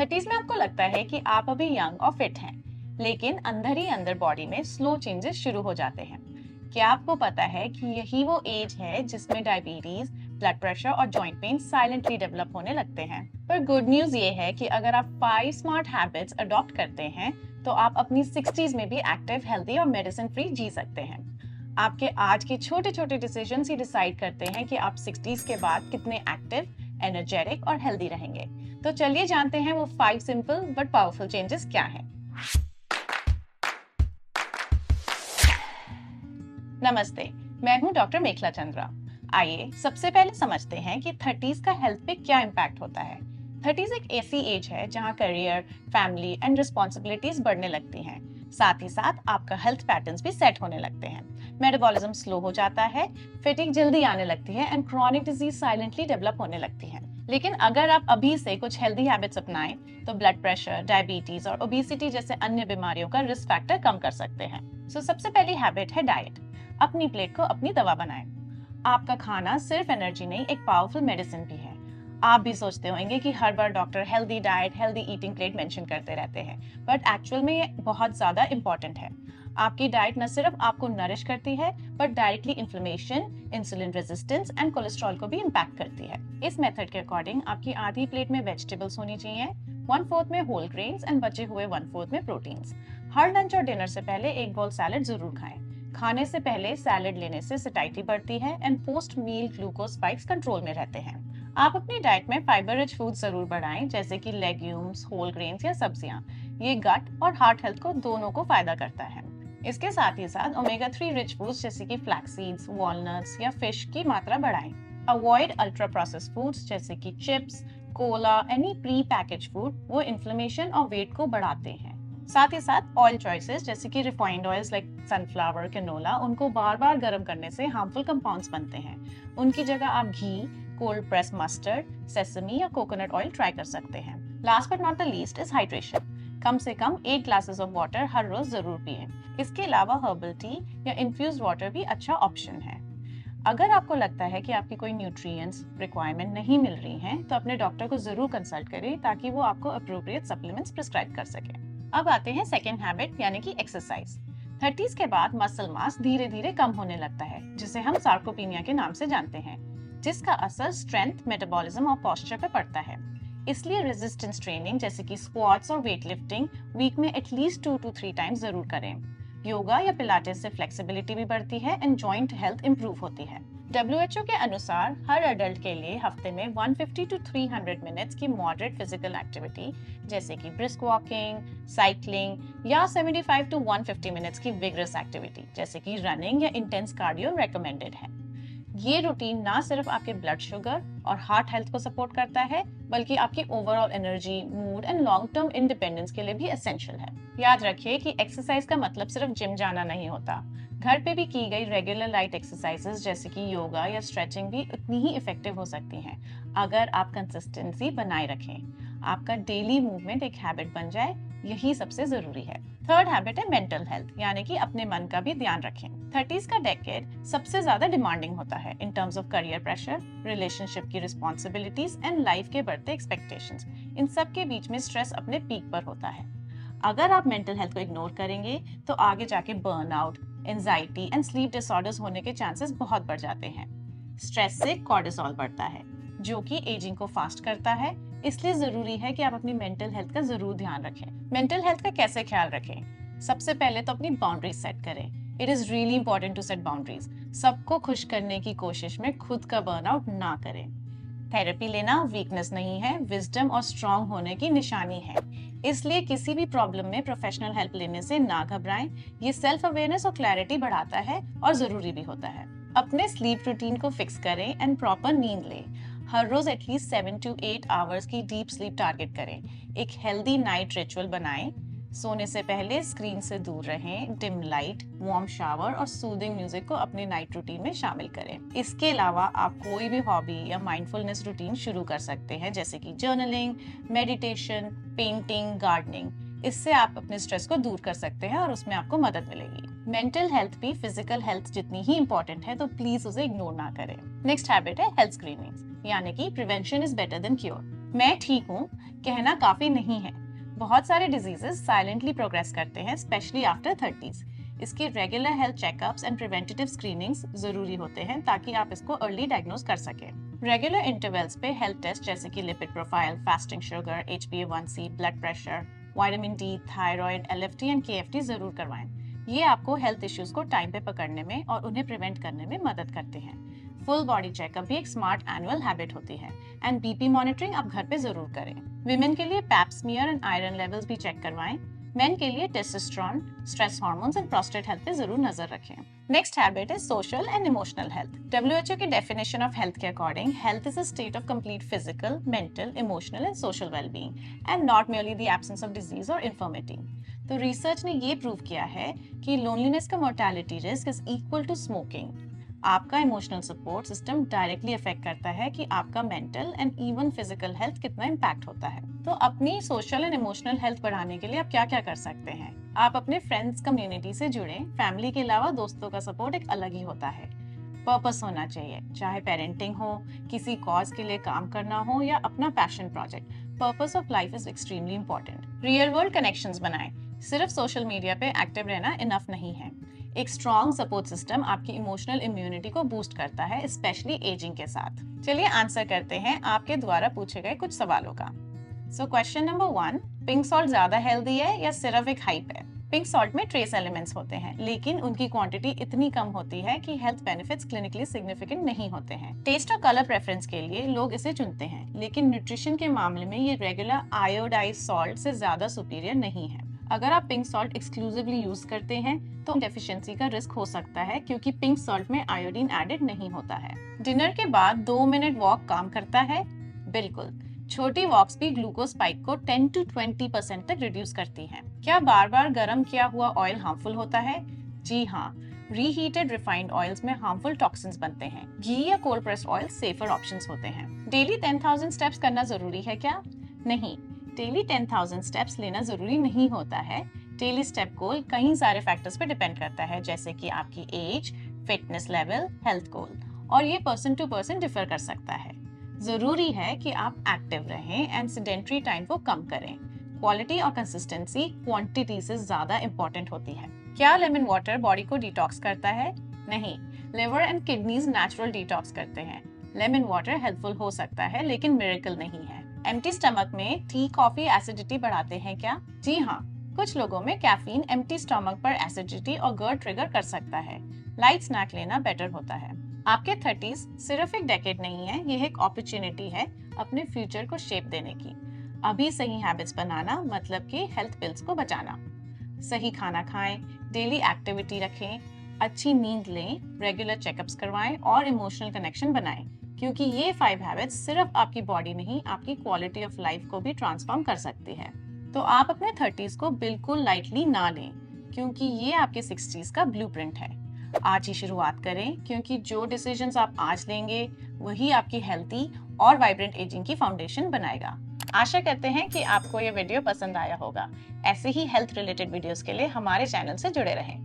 30s में आपको लगता है कि आप अभी यंग और फिट हैं, लेकिन अंदर ही अंदर बॉडी में स्लो चेंजेस शुरू हो जाते हैं। क्या आपको पता है कि यही वो एज है जिसमें डायबिटीज, ब्लड प्रेशर और जॉइंट पेन साइलेंटली डेवलप होने लगते हैं? पर गुड न्यूज ये है कि अगर आप 5 स्मार्ट हैबिट्स अडॉप्ट करते हैं, तो आप अपनी 60s में भी एक्टिव, हेल्दी और मेडिसिन फ्री जी सकते हैं। आपके आज के छोटे छोटे डिसीजन ही डिसाइड करते हैं कि आप 60s के बाद कितने एक्टिव, एनर्जेटिक और हेल्दी रहेंगे। तो चलिए जानते हैं वो 5 सिंपल बट पावरफुल चेंजेस क्या हैं। नमस्ते, मैं हूं डॉक्टर मेखला चंद्रा। आइए सबसे पहले समझते हैं कि 30s का हेल्थ पे क्या इम्पैक्ट होता है। 30s एक ऐसी एज है जहां करियर, फैमिली एंड रिस्पॉन्सिबिलिटीज बढ़ने लगती हैं। साथ ही साथ आपका हेल्थ पैटर्न्स भी सेट होने लगते हैं। मेटाबॉलिज्म स्लो हो जाता है, फिटिंग जल्दी आने लगती है and chronic disease silently develop होने लगती है। लेकिन अगर आप अभी से कुछ हेल्दी हैबिट्स अपनाएं, तो ब्लड प्रेशर, डायबिटीज और ओबेसिटी जैसे अन्य बीमारियों का रिस्क फैक्टर कम कर सकते हैं। सबसे पहली हैबिट है डाइट। अपनी प्लेट को अपनी दवा बनाएं। आपका खाना सिर्फ एनर्जी नहीं, एक पावरफुल मेडिसिन भी है। आप भी सोचते होंगे कि हर बार doctor healthy diet, healthy eating plate mention करते रहते हैं, बट एक्चुअल में ये बहुत ज्यादा इंपॉर्टेंट है। आपकी डाइट न सिर्फ आपको नरिश करती है, but directly inflammation, insulin resistance and cholesterol को भी इम्पैक्ट करती है। इस मेथड के अकॉर्डिंग आपकी आधी प्लेट में वेजिटेबल्स होनी चाहिए, 1/4 में होल ग्रेन्स एंड बचे हुए 1/4 में प्रोटीन्स। हर लंच और डिनर से पहले एक बाउल सैलेड जरूर खाएं। खाने से पहले सैलेड लेने से सैटिस्फैक्शन बढ़ती है and post meal glucose spikes control में रहते हैं। आप अपनी डाइट में फाइबर रिच फूड जरूर बढ़ाएं, जैसे कि लेग्यूम्स, होल ग्रेन्स या सब्जियां। ये गट और हार्ट हेल्थ को दोनों को फायदा करता है। इसके साथ ही साथ ओमेगा 3 रिच फूड्स जैसे कि फ्लैक्स सीड्स, वॉलनट्स या फिश की मात्रा बढ़ाएं। अवॉइड अल्ट्रा प्रोसेस्ड फूड्स जैसे कि chips, Cola, any pre package food, वो इन्फ्लेमेशन और वेट को बढ़ाते हैं। साथ ही साथ ऑयल चॉइसेस जैसे कि refined oils like sunflower, canola, उनको बार बार गर्म करने से हार्मफुल कंपाउंड्स बनते हैं। उनकी जगह आप घी, कोल्ड प्रेस मस्टर्ड, सेसमी या कोकोनट ऑयल ट्राई कर सकते हैं। Last but not the least is hydration. कम से कम 8 ग्लासेस ऑफ वाटर हर रोज जरूर पिएं। इसके अलावा हर्बल टी या इन्फ्यूज्ड वाटर भी अच्छा ऑप्शन है। अगर आपको लगता है कि आपकी कोई न्यूट्रिएंट्स रिक्वायरमेंट नहीं मिल रही हैं, तो अपने डॉक्टर को जरूर कंसल्ट करें ताकि वो आपको अप्रोप्रिएट सप्लीमेंट्स प्रिस्क्राइब कर सके। अब आते हैं सेकेंड हैबिट यानी कि एक्सरसाइज। 30s के बाद मसल मास धीरे धीरे कम होने लगता है, जिसे हम सार्कोपीनिया के नाम से जानते हैं, जिसका असर स्ट्रेंथ, मेटाबॉलिज्म और पोस्चर पे पड़ता है। इसलिए रेजिस्टेंस ट्रेनिंग जैसे कि स्क्वाट्स और वेट लिफ्टिंग वीक में एटलीस्ट 2 to 3 टाइम्स जरूर करें। योगा या पिलाटेस से फ्लेक्सिबिलिटी भी बढ़ती है एंड जॉइंट हेल्थ इंप्रूव होती है। WHO के अनुसार हर अडल्ट के लिए हफ्ते में 150 to 300 मिनट्स की मॉडरेट फिजिकल एक्टिविटी जैसे कि ब्रिस्क वॉकिंग, साइकिलिंग या 75 to 150 मिनट्स की विगरस एक्टिविटी जैसे कि रनिंग या इंटेंस कार्डियो रेकमेंडेड है। ये रूटीन ना सिर्फ आपके ब्लड शुगर और हार्ट हेल्थ को सपोर्ट करता है, बल्कि आपकी overall energy, mood and long term independence के लिए भी एसेंशियल है। याद रखिए कि एक्सरसाइज का मतलब सिर्फ जिम जाना नहीं होता। घर पे भी की गई रेगुलर लाइट एक्सरसाइजेस जैसे कि योगा या स्ट्रेचिंग भी उतनी ही इफेक्टिव हो सकती हैं, अगर आप कंसिस्टेंसी बनाए रखें। आपका डेली मूवमेंट एक हैबिट बन जाए, यही सबसे जरूरी है। थर्ड हैबिट है मेंटल हेल्थ, यानी कि अपने मन का भी ध्यान रखें। 30s का डेकेड सबसे ज्यादा डिमांडिंग होता है in terms of career pressure, relationship की रिस्पॉन्सिबिलिटीज एंड लाइफ के बढ़ते एक्सपेक्टेशंस। इन सब के बीच में स्ट्रेस अपने पीक पर होता है। अगर आप मेंटल हेल्थ को इग्नोर करेंगे, तो आगे जाके burnout, anxiety and sleep disorders होने के चांसेस बहुत बढ़ जाते हैं। स्ट्रेस से कॉर्टिसोल बढ़ता है, जो कि एजिंग को फास्ट करता है। इसलिए जरूरी है कि आप अपनी मेंटल हेल्थ का जरूर ध्यान रखें। मेंटल हेल्थ का कैसे ख्याल रखें? सबसे पहले तो अपनी बाउंड्रीज सेट करें। It is really important to set boundaries. सबको खुश करने की कोशिश में खुद का बर्नआउट ना करें। थेरेपी लेना वीकनेस नहीं है, विजडम और स्ट्रांग होने की निशानी है। इसलिए किसी भी प्रॉब्लम में प्रोफेशनल हेल्प लेने से ना घबराएं। ये सेल्फ अवेयरनेस और क्लैरिटी बढ़ाता है और जरूरी भी होता है। अपने स्लीप रूटीन को फिक्स करें एंड प्रॉपर नींद लें। हर रोज एटलीस्ट 7 to 8 आवर्स की डीप स्लीप टारगेट करें। एक हेल्दी नाइट रिचुअल बनाएं। सोने से पहले स्क्रीन से दूर रहें, डिम लाइट, वार्म शावर और सूदिंग म्यूजिक को अपने नाइट रूटीन में शामिल करें। इसके अलावा आप कोई भी हॉबी या माइंडफुलनेस रूटीन शुरू कर सकते हैं, जैसे कि जर्नलिंग, मेडिटेशन, पेंटिंग, गार्डनिंग। इससे आप अपने स्ट्रेस को दूर कर सकते हैं और उसमें आपको मदद मिलेगी। मेंटल हेल्थ भी फिजिकल हेल्थ जितनी ही इंपॉर्टेंट है, तो प्लीज उसे इग्नोर ना करें। नेक्स्ट हैबिट है हेल्थ स्क्रीनिंग, यानी कि prevention is better than cure. मैं ठीक हूँ कहना काफी नहीं है। बहुत सारे डिजीजेस साइलेंटली प्रोग्रेस करते हैं, स्पेशली आफ्टर 30s। इसके regular health checkups and preventive screenings जरूरी होते हैं ताकि आप इसको अर्ली डायग्नोज कर सकें। रेगुलर इंटरवल्स पे हेल्थ टेस्ट जैसे कि lipid profile, fasting sugar, HbA1c, blood pressure, vitamin D, thyroid, LFT and KFT जरूर करवाएं। ये आपको हेल्थ इश्यूज को टाइम पे पकड़ने में और उन्हें प्रिवेंट करने में मदद करते हैं। फुल बॉडी चेकअप भी एक स्मार्ट एनुअल हैबिट होती है एंड BP मॉनिटरिंग आप घर पे जरूर करें। विमेन के लिए pap smear and iron levels भी चेक करवाएं। मेन के लिए testosterone, stress hormones and prostate health पे जरूर नजर रखें। Next habit is social and emotional health. WHO की डेफिनेशन ऑफ हेल्थ के according health is a state of complete physical, mental, emotional and social wellbeing and not merely the absence of disease और infirmity. तो research ने ये prove किया है कि loneliness का mortality risk is equal to smoking. आपका emotional support system directly affect करता है कि आपका mental and even physical health कितना इम्पैक्ट होता है। तो अपनी सोशल एंड इमोशनल हेल्थ बढ़ाने के लिए आप क्या क्या कर सकते हैं? आप अपने फ्रेंड्स कम्युनिटी से जुड़ें। फैमिली के अलावा दोस्तों का सपोर्ट एक अलग ही होता है। पर्पस होना चाहिए, चाहे पेरेंटिंग हो, किसी कॉज के लिए काम करना हो या अपना passion project. Purpose of life is extremely important. Real world connections बनाएं। सिर्फ सोशल मीडिया पे एक्टिव रहना इनफ नहीं है। एक स्ट्रॉन्ग सपोर्ट सिस्टम आपकी इमोशनल इम्यूनिटी को बूस्ट करता है, स्पेशली एजिंग के साथ। चलिए आंसर करते हैं आपके द्वारा पूछे गए कुछ सवालों का। So question number 1, pink salt ज्यादा हेल्दी है या सिर्फ एक हाइप है? पिंक सॉल्ट में ट्रेस एलिमेंट्स होते हैं, लेकिन उनकी क्वांटिटी इतनी कम होती है कि हेल्थ बेनिफिट्स क्लिनिकली सिग्निफिकेंट नहीं होते हैं। टेस्ट और कलर प्रेफरेंस के लिए लोग इसे चुनते हैं, लेकिन न्यूट्रिशन के मामले में ये रेगुलर आयोडाइज सॉल्ट से ज्यादा सुपीरियर नहीं है। अगर आप पिंक सॉल्ट एक्सक्लूसिवली यूज करते हैं तो डेफिशिएंसी का रिस्क हो सकता है, क्योंकि पिंक सॉल्ट में आयोडीन एडेड नहीं होता है। डिनर के बाद 2 मिनट वॉक काम करता है? बिल्कुल। छोटी वॉक्स भी ग्लूकोज स्पाइक को 10 to 20% तक रिड्यूस करती हैं। क्या बार बार गर्म किया हुआ ऑयल हार्मफुल होता है? जी हाँ, रीहीटेड रिफाइंड ऑयल्स में हार्मफुल टॉक्सिन्स बनते हैं। घी या cold pressed oil safer options होते हैं। डेली 10,000 स्टेप्स करना जरूरी है क्या? नहीं, डेली 10,000 स्टेप्स लेना जरूरी नहीं होता है। डेली स्टेप गोल कई सारे फैक्टर्स पे डिपेंड करता है, जैसे कि आपकी एज, फिटनेस लेवल, हेल्थ गोल, और ये पर्सन टू पर्सन डिफर कर सकता है। जरूरी है कि आप एक्टिव रहें एंड सेडेंटरी टाइम को कम करें। क्वालिटी और कंसिस्टेंसी क्वांटिटी से ज्यादा इंपॉर्टेंट होती है। क्या लेमन वाटर बॉडी को डिटॉक्स करता है? नहीं, liver and kidneys natural detox करते हैं। लेमन वाटर हेल्पफुल हो सकता है, लेकिन मिरेकल नहीं है। एम्प्टी स्टमक में टी, कॉफी एसिडिटी बढ़ाते हैं क्या? जी हाँ, कुछ लोगों में कैफीन एम्प्टी स्टमक पर एसिडिटी और GERD ट्रिगर कर सकता है। लाइट स्नैक लेना बेटर होता है। आपके 30s सिर्फ एक डेकेड नहीं है, ये एक अपॉर्चुनिटी है अपने फ्यूचर को शेप देने की। अभी सही हैबिट्स बनाना मतलब कि हेल्थ बिल्स को बचाना। सही खाना खाएं, डेली एक्टिविटी रखें, अच्छी नींद लें, रेगुलर चेकअप्स करवाएं और इमोशनल कनेक्शन बनाएं, क्योंकि ये 5 हैबिट्स सिर्फ आपकी बॉडी नहीं, आपकी क्वालिटी ऑफ लाइफ को भी ट्रांसफॉर्म कर सकती है। तो आप अपने 30s को बिल्कुल लाइटली ना लें, क्योंकि ये आपके 60s का ब्लूप्रिंट है। आज ही शुरुआत करें, क्योंकि जो डिसीजंस आप आज लेंगे वही आपकी हेल्थी और वाइब्रेंट एजिंग की फाउंडेशन बनाएगा। आशा करते हैं कि आपको ये वीडियो पसंद आया होगा। ऐसे ही हेल्थ रिलेटेड वीडियोस के लिए हमारे चैनल से जुड़े रहें।